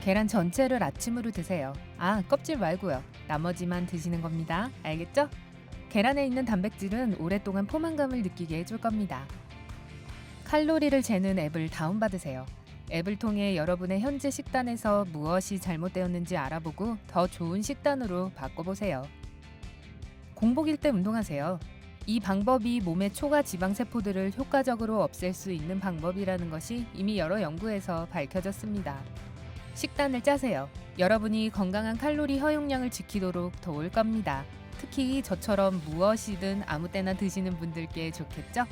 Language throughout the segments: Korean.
계란 전체를 아침으로 드세요. 껍질 말고요. 나머지만 드시는 겁니다. 알겠죠? 계란에 있는 단백질은 오랫동안 포만감을 느끼게 해줄 겁니다. 칼로리를 재는 앱을 다운받으세요. 앱을 통해 여러분의 현재 식단에서 무엇이 잘못되었는지 알아보고 더 좋은 식단으로 바꿔보세요. 공복일 때 운동하세요. 이 방법이 몸의 초과 지방세포들을 효과적으로 없앨 수 있는 방법이라는 것이 이미 여러 연구에서 밝혀졌습니다. 식단을 짜세요. 여러분이 건강한 칼로리 허용량을 지키도록 도울 겁니다. 특히 저처럼 무엇이든 아무 때나 드시는 분들께 좋겠죠?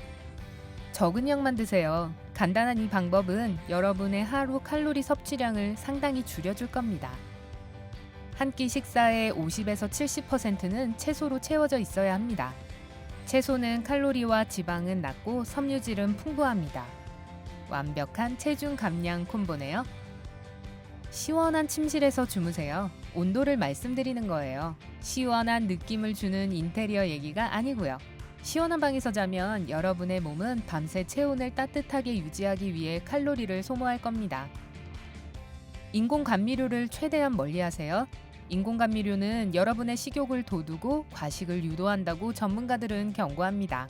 적은 양만 드세요. 간단한 이 방법은 여러분의 하루 칼로리 섭취량을 상당히 줄여줄 겁니다. 한 끼 식사의 50에서 70%는 채소로 채워져 있어야 합니다. 채소는 칼로리와 지방은 낮고 섬유질은 풍부합니다. 완벽한 체중 감량 콤보네요. 시원한 침실에서 주무세요. 온도를 말씀드리는 거예요. 시원한 느낌을 주는 인테리어 얘기가 아니고요. 시원한 방에서 자면 여러분의 몸은 밤새 체온을 따뜻하게 유지하기 위해 칼로리를 소모할 겁니다. 인공 감미료를 최대한 멀리하세요. 인공 감미료는 여러분의 식욕을 돋우고 과식을 유도한다고 전문가들은 경고합니다.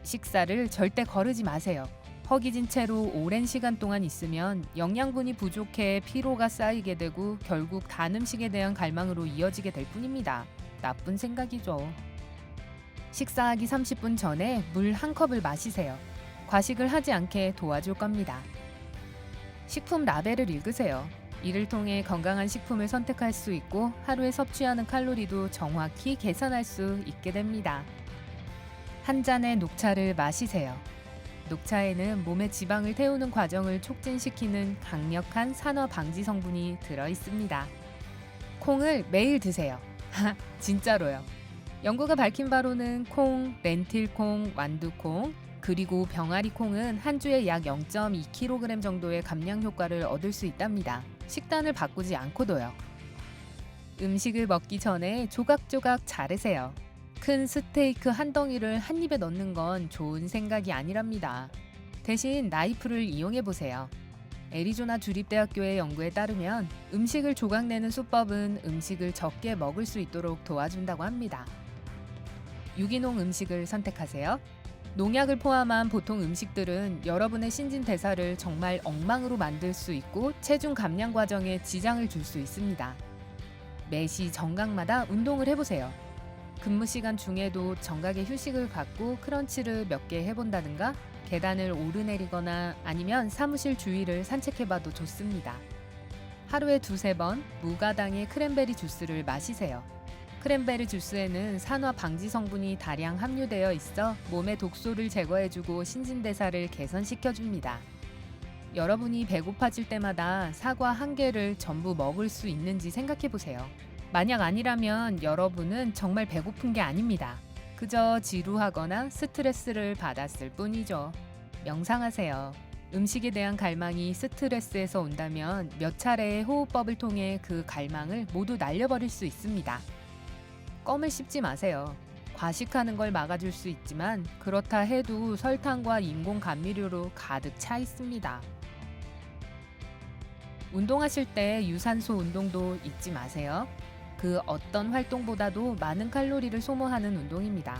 식사를 절대 거르지 마세요. 허기진 채로 오랜 시간 동안 있으면 영양분이 부족해 피로가 쌓이게 되고 결국 단 음식에 대한 갈망으로 이어지게 될 뿐입니다. 나쁜 생각이죠. 식사하기 30분 전에 물 한 컵을 마시세요. 과식을 하지 않게 도와줄 겁니다. 식품 라벨을 읽으세요. 이를 통해 건강한 식품을 선택할 수 있고 하루에 섭취하는 칼로리도 정확히 계산할 수 있게 됩니다. 한 잔의 녹차를 마시세요. 녹차에는 몸의 지방을 태우는 과정을 촉진시키는 강력한 산화 방지 성분이 들어 있습니다. 콩을 매일 드세요. 진짜로요. 연구가 밝힌 바로는 콩, 렌틸콩, 완두콩, 그리고 병아리콩은 한 주에 약 0.2kg 정도의 감량 효과를 얻을 수 있답니다. 식단을 바꾸지 않고도요. 음식을 먹기 전에 조각조각 자르세요. 큰 스테이크 한 덩이를 한 입에 넣는 건 좋은 생각이 아니랍니다. 대신 나이프를 이용해 보세요. 애리조나 주립대학교의 연구에 따르면 음식을 조각내는 수법은 음식을 적게 먹을 수 있도록 도와준다고 합니다. 유기농 음식을 선택하세요. 농약을 포함한 보통 음식들은 여러분의 신진대사를 정말 엉망으로 만들 수 있고 체중 감량 과정에 지장을 줄 수 있습니다. 매시 정각마다 운동을 해보세요. 근무 시간 중에도 정각의 휴식을 갖고 크런치를 몇 개 해본다든가 계단을 오르내리거나 아니면 사무실 주위를 산책해봐도 좋습니다. 하루에 2-3번 무가당의 크랜베리 주스를 마시세요. 크랜베리 주스에는 산화 방지 성분이 다량 함유되어 있어 몸의 독소를 제거해주고 신진대사를 개선시켜줍니다. 여러분이 배고파질 때마다 사과 1개를 전부 먹을 수 있는지 생각해보세요. 만약 아니라면 여러분은 정말 배고픈 게 아닙니다. 그저 지루하거나 스트레스를 받았을 뿐이죠. 명상하세요. 음식에 대한 갈망이 스트레스에서 온다면 몇 차례의 호흡법을 통해 그 갈망을 모두 날려버릴 수 있습니다. 껌을 씹지 마세요. 과식하는 걸 막아줄 수 있지만 그렇다 해도 설탕과 인공 감미료로 가득 차 있습니다. 운동하실 때 유산소 운동도 잊지 마세요. 그 어떤 활동보다도 많은 칼로리를 소모하는 운동입니다.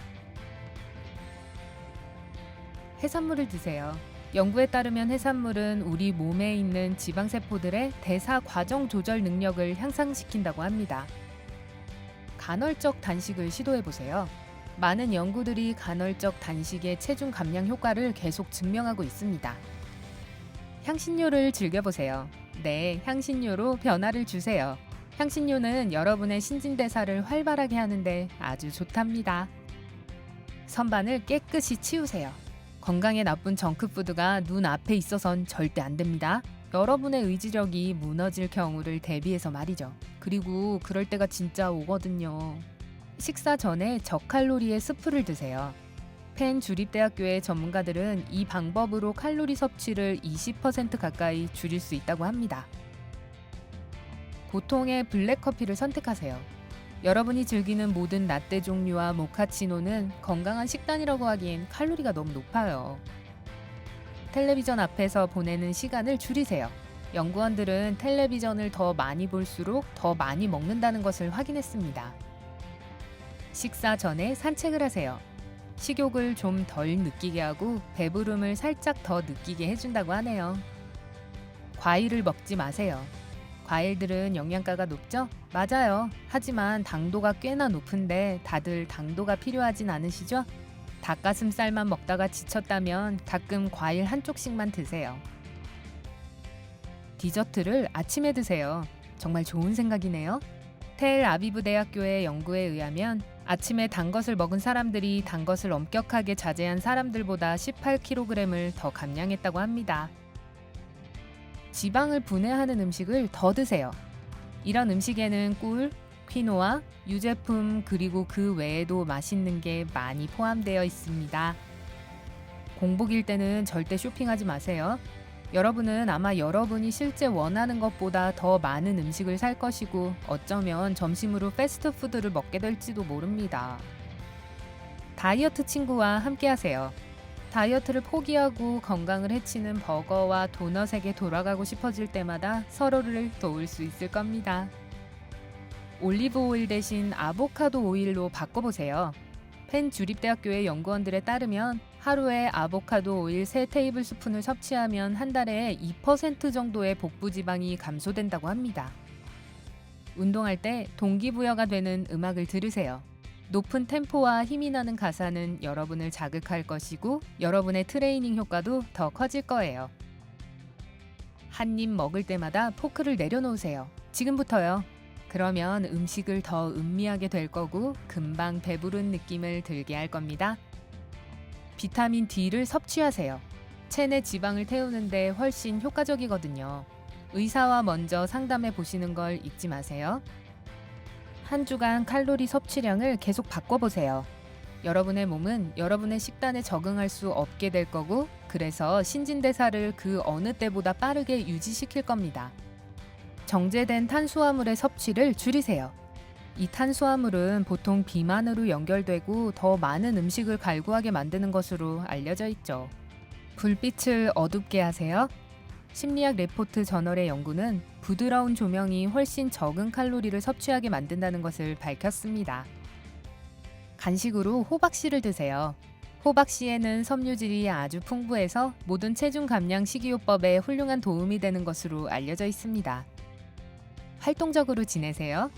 해산물을 드세요. 연구에 따르면 해산물은 우리 몸에 있는 지방세포들의 대사 과정 조절 능력을 향상시킨다고 합니다. 간헐적 단식을 시도해보세요. 많은 연구들이 간헐적 단식의 체중 감량 효과를 계속 증명하고 있습니다. 향신료를 즐겨보세요. 네, 향신료로 변화를 주세요. 향신료는 여러분의 신진대사를 활발하게 하는데 아주 좋답니다. 선반을 깨끗이 치우세요. 건강에 나쁜 정크푸드가 눈앞에 있어선 절대 안 됩니다. 여러분의 의지력이 무너질 경우를 대비해서 말이죠. 그리고 그럴 때가 진짜 오거든요. 식사 전에 저칼로리의 스프를 드세요. 펜 주립대학교의 전문가들은 이 방법으로 칼로리 섭취를 20% 가까이 줄일 수 있다고 합니다. 보통의 블랙커피를 선택하세요. 여러분이 즐기는 모든 라떼 종류와 모카치노는 건강한 식단이라고 하기엔 칼로리가 너무 높아요. 텔레비전 앞에서 보내는 시간을 줄이세요. 연구원들은 텔레비전을 더 많이 볼수록 더 많이 먹는다는 것을 확인했습니다. 식사 전에 산책을 하세요. 식욕을 좀 덜 느끼게 하고 배부름을 살짝 더 느끼게 해준다고 하네요. 과일을 먹지 마세요. 과일들은 영양가가 높죠? 맞아요. 하지만 당도가 꽤나 높은데 다들 당도가 필요하진 않으시죠? 닭가슴살만 먹다가 지쳤다면 가끔 과일 한쪽씩만 드세요. 디저트를 아침에 드세요. 정말 좋은 생각이네요. 텔 아비브 대학교의 연구에 의하면 아침에 단 것을 먹은 사람들이 단 것을 엄격하게 자제한 사람들보다 18kg을 더 감량했다고 합니다. 지방을 분해하는 음식을 더 드세요. 이런 음식에는 꿀, 퀴노아, 유제품 그리고 그 외에도 맛있는 게 많이 포함되어 있습니다. 공복일 때는 절대 쇼핑하지 마세요. 여러분은 아마 여러분이 실제 원하는 것보다 더 많은 음식을 살 것이고 어쩌면 점심으로 패스트푸드를 먹게 될지도 모릅니다. 다이어트 친구와 함께 하세요. 다이어트를 포기하고 건강을 해치는 버거와 도넛에게 돌아가고 싶어질 때마다 서로를 도울 수 있을 겁니다. 올리브 오일 대신 아보카도 오일로 바꿔보세요. 펜 주립대학교의 연구원들에 따르면 하루에 아보카도 오일 3테이블스푼을 섭취하면 한 달에 2% 정도의 복부 지방이 감소된다고 합니다. 운동할 때 동기부여가 되는 음악을 들으세요. 높은 템포와 힘이 나는 가사는 여러분을 자극할 것이고 여러분의 트레이닝 효과도 더 커질 거예요. 한 입 먹을 때마다 포크를 내려놓으세요. 지금부터요. 그러면 음식을 더 음미하게 될 거고 금방 배부른 느낌을 들게 할 겁니다. 비타민 D를 섭취하세요. 체내 지방을 태우는데 훨씬 효과적이거든요. 의사와 먼저 상담해 보시는 걸 잊지 마세요. 한 주간 칼로리 섭취량을 계속 바꿔보세요. 여러분의 몸은 여러분의 식단에 적응할 수 없게 될 거고 그래서 신진대사를 그 어느 때보다 빠르게 유지시킬 겁니다. 정제된 탄수화물의 섭취를 줄이세요. 이 탄수화물은 보통 비만으로 연결되고 더 많은 음식을 갈구하게 만드는 것으로 알려져 있죠. 불빛을 어둡게 하세요. 심리학 레포트 저널의 연구는 부드러운 조명이 훨씬 적은 칼로리를 섭취하게 만든다는 것을 밝혔습니다. 간식으로 호박씨를 드세요. 호박씨에는 섬유질이 아주 풍부해서 모든 체중 감량 식이요법에 훌륭한 도움이 되는 것으로 알려져 있습니다. 활동적으로 지내세요.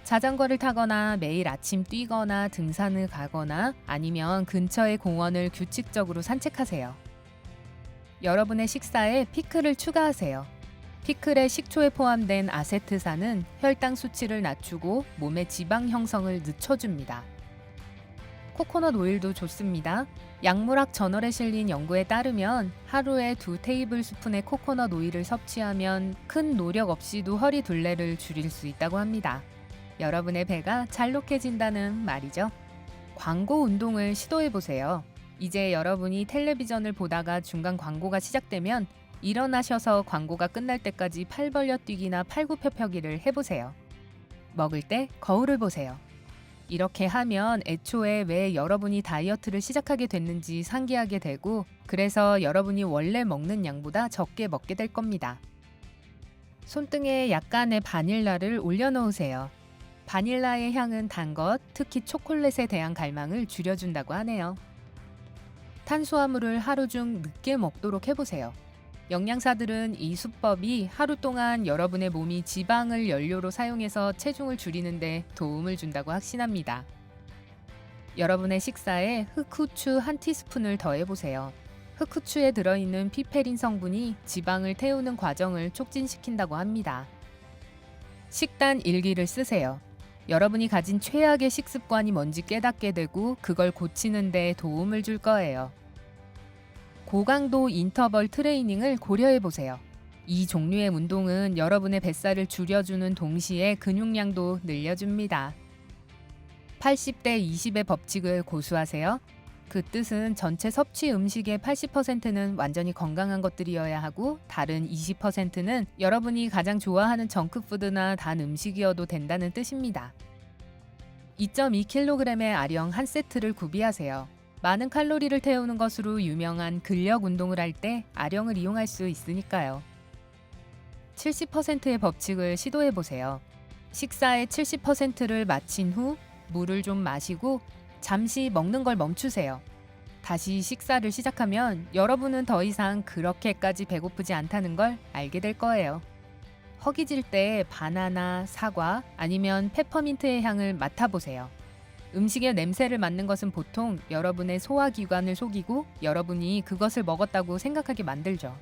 자전거를 타거나 매일 아침 뛰거나 등산을 가거나 아니면 근처의 공원을 규칙적으로 산책하세요. 여러분의 식사에 피클을 추가하세요. 피클의 식초에 포함된 아세트산은 혈당 수치를 낮추고 몸의 지방 형성을 늦춰줍니다. 코코넛 오일도 좋습니다. 약물학 저널에 실린 연구에 따르면 하루에 2테이블스푼의 코코넛 오일을 섭취하면 큰 노력 없이도 허리 둘레를 줄일 수 있다고 합니다. 여러분의 배가 잘록해진다는 말이죠. 광고 운동을 시도해보세요. 이제 여러분이 텔레비전을 보다가 중간 광고가 시작되면 일어나셔서 광고가 끝날 때까지 팔 벌려 뛰기나 팔굽혀펴기를 해보세요. 먹을 때 거울을 보세요. 이렇게 하면 애초에 왜 여러분이 다이어트를 시작하게 됐는지 상기하게 되고 그래서 여러분이 원래 먹는 양보다 적게 먹게 될 겁니다. 손등에 약간의 바닐라를 올려놓으세요. 바닐라의 향은 단 것, 특히 초콜릿에 대한 갈망을 줄여준다고 하네요. 탄수화물을 하루 중 늦게 먹도록 해보세요. 영양사들은 이 수법이 하루 동안 여러분의 몸이 지방을 연료로 사용해서 체중을 줄이는 데 도움을 준다고 확신합니다. 여러분의 식사에 흑후추 1티스푼을 더해보세요. 흑후추에 들어있는 피페린 성분이 지방을 태우는 과정을 촉진시킨다고 합니다. 식단 일기를 쓰세요. 여러분이 가진 최악의 식습관이 뭔지 깨닫게 되고 그걸 고치는 데 도움을 줄 거예요. 고강도 인터벌 트레이닝을 고려해보세요. 이 종류의 운동은 여러분의 뱃살을 줄여주는 동시에 근육량도 늘려줍니다. 80대 20의 법칙을 고수하세요. 그 뜻은 전체 섭취 음식의 80%는 완전히 건강한 것들이어야 하고 다른 20%는 여러분이 가장 좋아하는 정크푸드나 단 음식이어도 된다는 뜻입니다. 2.2kg의 아령 한 세트를 구비하세요. 많은 칼로리를 태우는 것으로 유명한 근력 운동을 할 때 아령을 이용할 수 있으니까요. 70%의 법칙을 시도해 보세요. 식사의 70%를 마친 후 물을 좀 마시고 잠시 먹는 걸 멈추세요. 다시 식사를 시작하면 여러분은 더 이상 그렇게까지 배고프지 않다는 걸 알게 될 거예요. 허기질 때 바나나, 사과 아니면 페퍼민트의 향을 맡아보세요. 음식의 냄새를 맡는 것은 보통 여러분의 소화기관을 속이고 여러분이 그것을 먹었다고 생각하게 만들죠.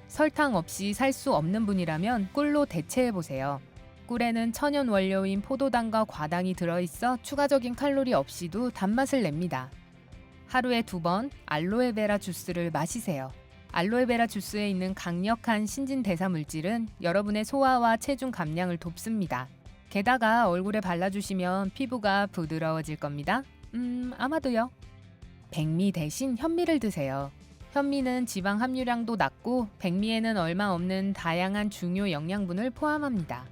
설탕 없이 살 수 없는 분이라면 꿀로 대체해보세요. 꿀에는 천연 원료인 포도당과 과당이 들어있어 추가적인 칼로리 없이도 단맛을 냅니다. 하루에 2번 알로에베라 주스를 마시세요. 알로에베라 주스에 있는 강력한 신진대사 물질은 여러분의 소화와 체중 감량을 돕습니다. 게다가 얼굴에 발라주시면 피부가 부드러워질 겁니다. 아마도요. 백미 대신 현미를 드세요. 현미는 지방 함유량도 낮고 백미에는 얼마 없는 다양한 중요 영양분을 포함합니다.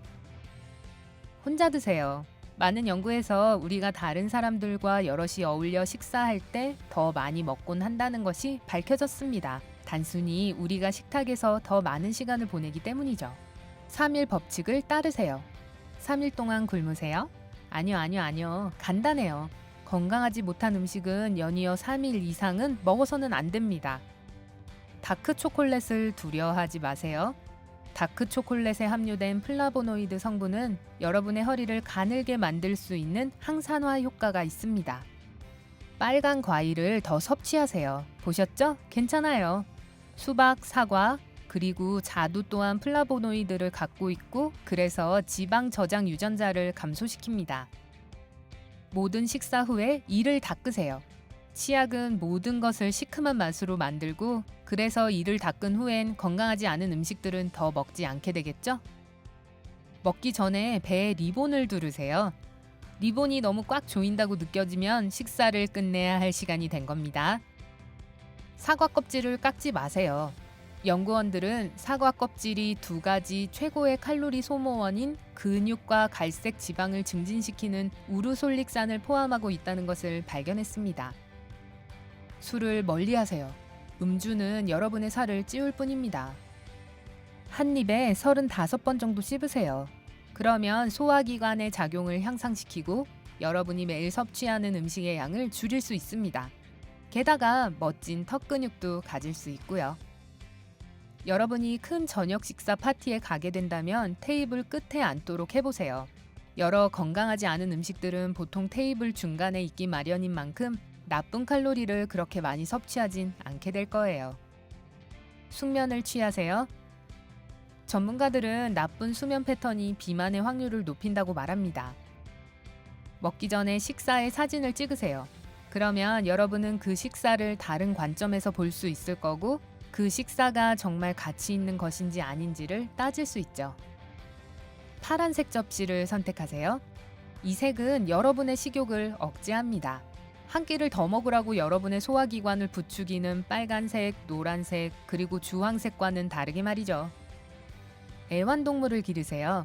혼자 드세요. 많은 연구에서 우리가 다른 사람들과 여럿이 어울려 식사할 때 더 많이 먹곤 한다는 것이 밝혀졌습니다. 단순히 우리가 식탁에서 더 많은 시간을 보내기 때문이죠. 3일 법칙을 따르세요. 3일 동안 굶으세요? 아니요. 간단해요. 건강하지 못한 음식은 연이어 3일 이상은 먹어서는 안 됩니다. 다크 초콜릿을 두려워하지 마세요. 다크 초콜릿에 함유된 플라보노이드 성분은 여러분의 허리를 가늘게 만들 수 있는 항산화 효과가 있습니다. 빨간 과일을 더 섭취하세요. 보셨죠? 괜찮아요. 수박, 사과, 그리고 자두 또한 플라보노이드를 갖고 있고 그래서 지방 저장 유전자를 감소시킵니다. 모든 식사 후에 이를 닦으세요. 치약은 모든 것을 시큼한 맛으로 만들고 그래서 이를 닦은 후엔 건강하지 않은 음식들은 더 먹지 않게 되겠죠? 먹기 전에 배에 리본을 두르세요. 리본이 너무 꽉 조인다고 느껴지면 식사를 끝내야 할 시간이 된 겁니다. 사과 껍질을 깎지 마세요. 연구원들은 사과 껍질이 2가지 최고의 칼로리 소모원인 근육과 갈색 지방을 증진시키는 우르솔릭산을 포함하고 있다는 것을 발견했습니다. 술을 멀리하세요. 음주는 여러분의 살을 찌울 뿐입니다. 한 입에 35번 정도 씹으세요. 그러면 소화기관의 작용을 향상시키고 여러분이 매일 섭취하는 음식의 양을 줄일 수 있습니다. 게다가 멋진 턱 근육도 가질 수 있고요. 여러분이 큰 저녁 식사 파티에 가게 된다면 테이블 끝에 앉도록 해보세요. 여러 건강하지 않은 음식들은 보통 테이블 중간에 있기 마련인 만큼 나쁜 칼로리를 그렇게 많이 섭취하진 않게 될 거예요. 숙면을 취하세요. 전문가들은 나쁜 수면 패턴이 비만의 확률을 높인다고 말합니다. 먹기 전에 식사의 사진을 찍으세요. 그러면 여러분은 그 식사를 다른 관점에서 볼 수 있을 거고 그 식사가 정말 가치 있는 것인지 아닌지를 따질 수 있죠. 파란색 접시를 선택하세요. 이 색은 여러분의 식욕을 억제합니다. 한 끼를 더 먹으라고 여러분의 소화기관을 부추기는 빨간색, 노란색, 그리고 주황색과는 다르게 말이죠. 애완동물을 기르세요.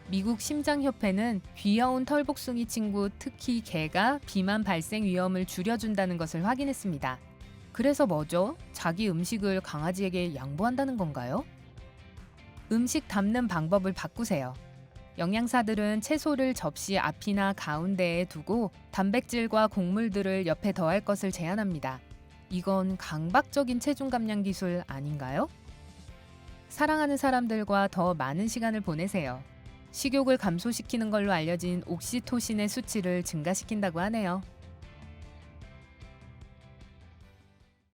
미국 심장협회는 귀여운 털복숭이 친구, 특히 개가 비만 발생 위험을 줄여준다는 것을 확인했습니다. 그래서 뭐죠? 자기 음식을 강아지에게 양보한다는 건가요? 음식 담는 방법을 바꾸세요. 영양사들은 채소를 접시 앞이나 가운데에 두고 단백질과 곡물들을 옆에 더할 것을 제안합니다. 이건 강박적인 체중 감량 기술 아닌가요? 사랑하는 사람들과 더 많은 시간을 보내세요. 식욕을 감소시키는 걸로 알려진 옥시토신의 수치를 증가시킨다고 하네요.